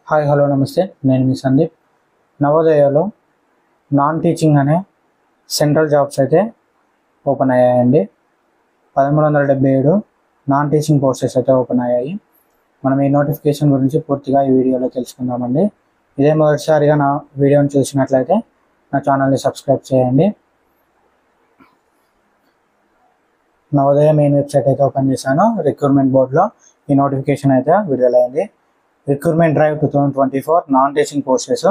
Hi hello నమస్తే, నేను మీ Sandeep. నవోదయలో non teaching అనే సెంట్రల్ జాబ్స్ అయితే ఓపెన్ అయ్యాయండి. 1377 నాన్ టీచింగ్ పోస్టెస్ అయితే ఓపెన్ అయ్యాయి. మనం ఈ నోటిఫికేషన్ గురించి పూర్తిగా ఈ వీడియోలో తెలుసుకుందామండి. ఇదే మొదటిసారిగా నా వీడియోని చూసినట్లయితే నా ఛానల్ని సబ్స్క్రైబ్ చేయండి. నవోదయ మెయిన్ వెబ్సైట్ అయితే ఓపెన్ చేశాను. రిక్రూట్మెంట్ బోర్డులో ఈ నోటిఫికేషన్ అయితే విడుదలైంది. Recruitment drive 2024 non teaching posts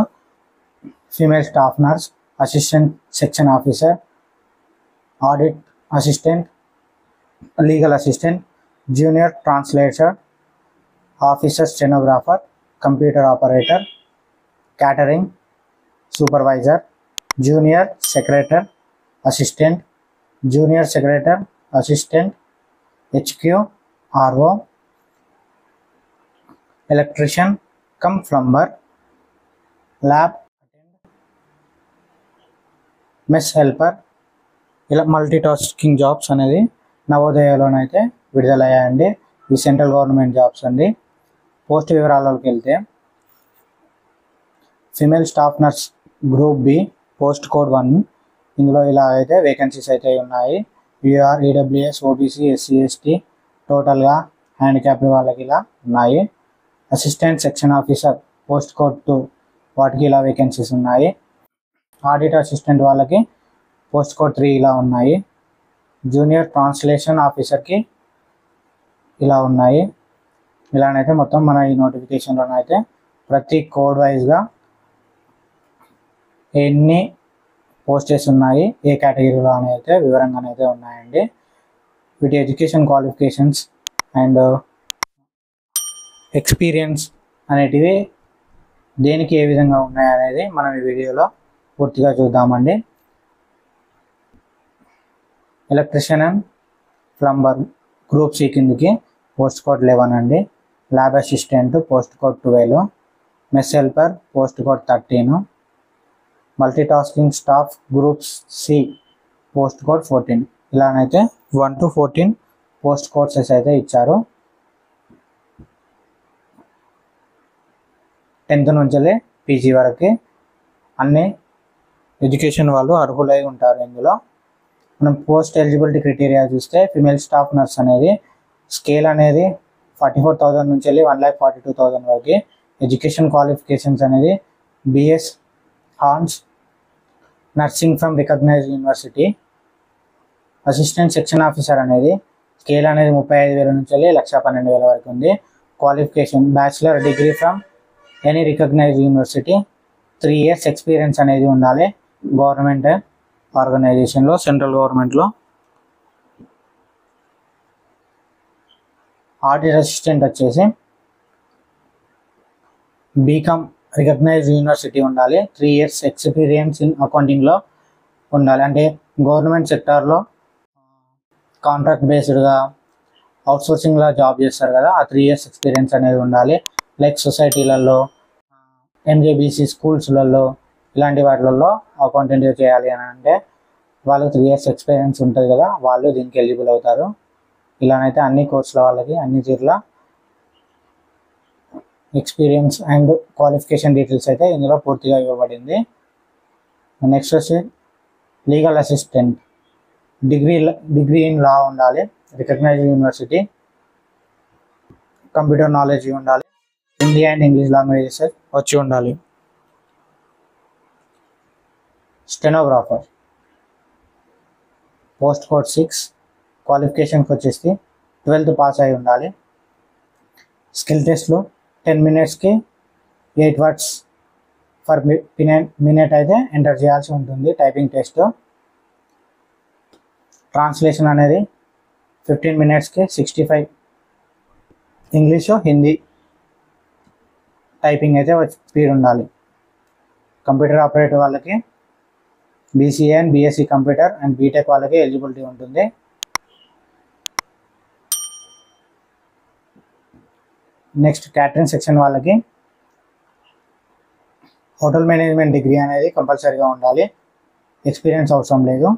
female staff nurse, assistant section officer, audit assistant, legal assistant, junior translator, officer stenographer, computer operator, catering supervisor, junior secretary assistant, junior secretary assistant, HQ RO, electrician come plumber, lab attendant, mess helper, ఇలా multi tasking jobs అనేది నవోదయలోనైతే విడుదలయ్యాయండి. ఈ central government jobs అండి. Post వివరాల్లోకి వెళ్తే female staff nurse group B post code 1 ఇందులో ఇలా అయితే vacancies అయితే ఉన్నాయి. UR, EWS, OBC, SC, ST, టోటల్గా హ్యాండిక్యాప్డ్ వాళ్ళకి ఇలా ఉన్నాయి. Assistant section officer post code 2 వాటికి ఇలా వేకెన్సీస్ ఉన్నాయి. ఆడిట్ అసిస్టెంట్ వాళ్ళకి పోస్ట్ కోడ్ 3 ఇలా ఉన్నాయి. జూనియర్ ట్రాన్స్లేషన్ ఆఫీసర్కి ఇలా ఉన్నాయి. ఇలానైతే మొత్తం మన ఈ నోటిఫికేషన్లోనైతే ప్రతి కోడ్ వైజ్గా ఎన్ని పోస్టెస్ ఉన్నాయి, ఏ కేటగిరీలో అని అయితే వివరంగానైతే ఉన్నాయండి. వీటి ఎడ్యుకేషన్ క్వాలిఫికేషన్స్ అండ్ ఎక్స్పీరియన్స్ అనేటివి దేనికి ఏ విధంగా ఉన్నాయనేది మనం ఈ వీడియోలో పూర్తిగా చూద్దామండి. Electrician and plumber group C కిందకి పోస్ట్ కోడ్ 11 అండి. Lab assistant post code 12, mess helper post code 13, multi tasking staff group C post code 14. ఇలానైతే 1 to 14 పోస్ట్ కోడ్సెస్ అయితే ఇచ్చారు. 10th నుంచి పీజీ వరకు అన్ని ఎడ్యుకేషన్ వాళ్ళు అర్హులై ఉంటారు. ఇందులో మనం పోస్ట్ ఎలిజిబిలిటీ క్రైటీరియా చూస్తే ఫిమేల్ స్టాఫ్ నర్స్ అనేది స్కేల్ అనేది 44,000 నుంచి 1,42,000 వరకు. ఎడ్యుకేషన్ క్వాలిఫికేషన్స్ అనేది BS hons nursing from recognised university. Assistant section officer అనేది స్కేల్ అనేది 35,000 నుంచి 1,12,000 వరకు ఉంది. Qualification bachelor degree from any recognised university, 3 years experience అనేది ఉండాలి గవర్నమెంట్ ఆర్గనైజేషన్లో, సెంట్రల్ గవర్నమెంట్లో. ఆడిట్ అసిస్టెంట్ వచ్చేసి బీకామ్ రికగ్నైజ్డ్ యూనివర్సిటీ ఉండాలి, 3 years ఎక్స్పీరియన్స్ ఇన్ అకౌంటింగ్లో ఉండాలి. అంటే గవర్నమెంట్ సెక్టార్లో కాంట్రాక్ట్ బేస్డ్గా అవుట్సోర్సింగ్లో జాబ్ చేస్తారు కదా, ఆ 3 years ఎక్స్పీరియన్స్ అనేది ఉండాలి. లైక్ సొసైటీలలో, ఎంజేబీసీ స్కూల్స్లలో, ఇలాంటి వాటిలలో అకౌంటెంట్గా చేయాలి అని అంటే వాళ్ళకి 3 years ఎక్స్పీరియన్స్ ఉంటుంది కదా, వాళ్ళు దీనికి ఎలిజిబుల్ అవుతారు. ఇలానైతే అన్ని కోర్సుల వాళ్ళకి అన్ని తీరుల ఎక్స్పీరియన్స్ అండ్ క్వాలిఫికేషన్ డీటెయిల్స్ అయితే ఇందులో పూర్తిగా ఇవ్వబడింది. నెక్స్ట్ వచ్చి legal assistant degree in law ఉండాలి, రికగ్నైజ్డ్ యూనివర్సిటీ, కంప్యూటర్ నాలెడ్జ్ ఉండాలి, హిందీ అండ్ ఇంగ్లీష్ లాంగ్వేజెస్ వచ్చి ఉండాలి. స్టెనోగ్రాఫర్ పోస్ట్ కోడ్ 6 క్వాలిఫికేషన్కి వచ్చేసి 12th పాస్ అయి ఉండాలి. స్కిల్ టెస్ట్లో 10 minutesకి 8 words ఫర్ మినిట్ అయితే ఎంటర్ చేయాల్సి ఉంటుంది. Typing test. ట్రాన్స్లేషన్ అనేది 15 minutesకి 65 ఇంగ్లీషు, హిందీ టైపింగ్ అయితే స్పీడ్ ఉండాలి. కంప్యూటర్ ఆపరేటర్ వాళ్ళకి BCA and BSc computer and BTech వాళ్ళకి ఎలిజిబిలిటీ ఉంటుంది. నెక్స్ట్ క్యాటరింగ్ సెక్షన్ వాళ్ళకి హోటల్ మేనేజ్మెంట్ డిగ్రీ అనేది కంపల్సరీగా ఉండాలి, ఎక్స్పీరియన్స్ అవసరం లేదు.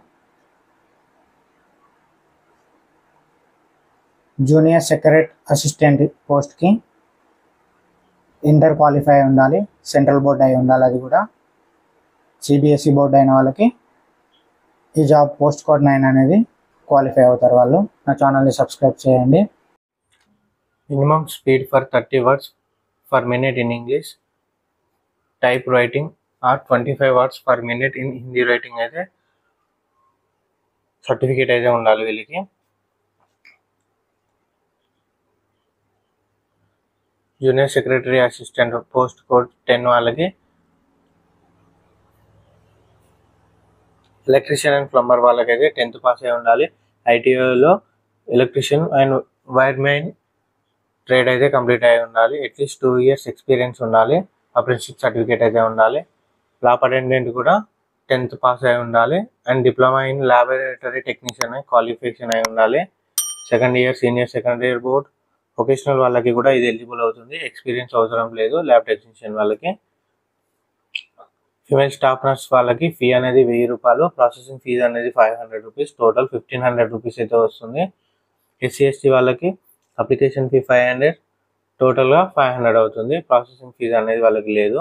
జూనియర్ సెక్రటరీ అసిస్టెంట్ పోస్ట్కి ఇంటర్ క్వాలిఫై ఉండాలి, సెంట్రల్ బోర్డ్ అయి ఉండాలి. అది కూడా సిబిఎస్ఈ బోర్డు అయిన వాళ్ళకి ఈ జాబ్ పోస్ట్ కోడ్ 9 అనేది క్వాలిఫై అవుతారు వాళ్ళు. నా ఛానల్ని సబ్స్క్రైబ్ చేయండి. Minimum speed for 30 words per minute in English type writing or 25 words per minute in Hindi writing అయితే సర్టిఫికేట్ అయితే ఉండాలి వీళ్ళకి. Junior secretary assistant post code 10 వాళ్ళకి, ఎలక్ట్రీషియన్ అండ్ ప్లంబర్ వాళ్ళకైతే 10th పాస్ అయి ఉండాలి. ఐటీఐలో electrician and wireman trade అయితే కంప్లీట్ అయి ఉండాలి. అట్లీస్ట్ 2 years ఎక్స్పీరియన్స్ ఉండాలి. అప్రెంటిస్షిప్ సర్టిఫికేట్ అయితే ఉండాలి. ల్యాబ్ అటెండెంట్ కూడా 10th పాస్ అయి ఉండాలి. And diploma in laboratory technician qualification అయి ఉండాలి. Second year senior secondary board. Vocational వాళ్ళకి కూడా ఇది ఎలిజిబుల్ అవుతుంది, ఎక్స్పీరియన్స్ అవసరం లేదు. ల్యాబ్ టెక్నీషియన్ వాళ్ళకి. ఫిమేల్ స్టాఫ్ నర్స్ వాళ్ళకి ఫీ అనేది 1000 రూపాయలు, ప్రాసెసింగ్ ఫీజు అనేది 500 రూపీస్, టోటల్ 1500 రూపీస్ అయితే వస్తుంది. ఎస్సీ ఎస్టీ వాళ్ళకి అప్లికేషన్ ఫీ 500, టోటల్గా 500 అవుతుంది. ప్రాసెసింగ్ ఫీజు అనేది వాళ్ళకి లేదు.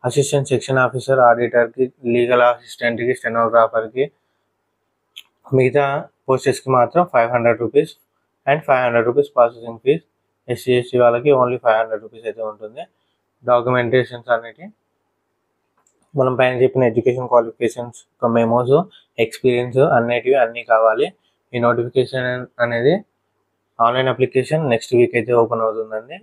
అసిస్టెంట్ సెక్షన్ ఆఫీసర్, ఆడిటర్కి, లీగల్ అసిస్టెంట్కి, స్టెనోగ్రాఫర్కి, మిగతా పోస్టెస్కి మాత్రం 500 rupees and 500 rupees processing fees. SC ST వాళ్ళకి ఓన్లీ 500 రూపీస్ అయితే ఉంటుంది. డాక్యుమెంటేషన్స్ అనేవి మనం పైన చెప్పిన ఎడ్యుకేషన్ క్వాలిఫికేషన్స్, మెమోస్, ఎక్స్పీరియన్స్ అన్నీ కావాలి. ఈ నోటిఫికేషన్ అనేది ఆన్లైన్ అప్లికేషన్ నెక్స్ట్ వీక్ అయితే ఓపెన్ అవుతుందండి.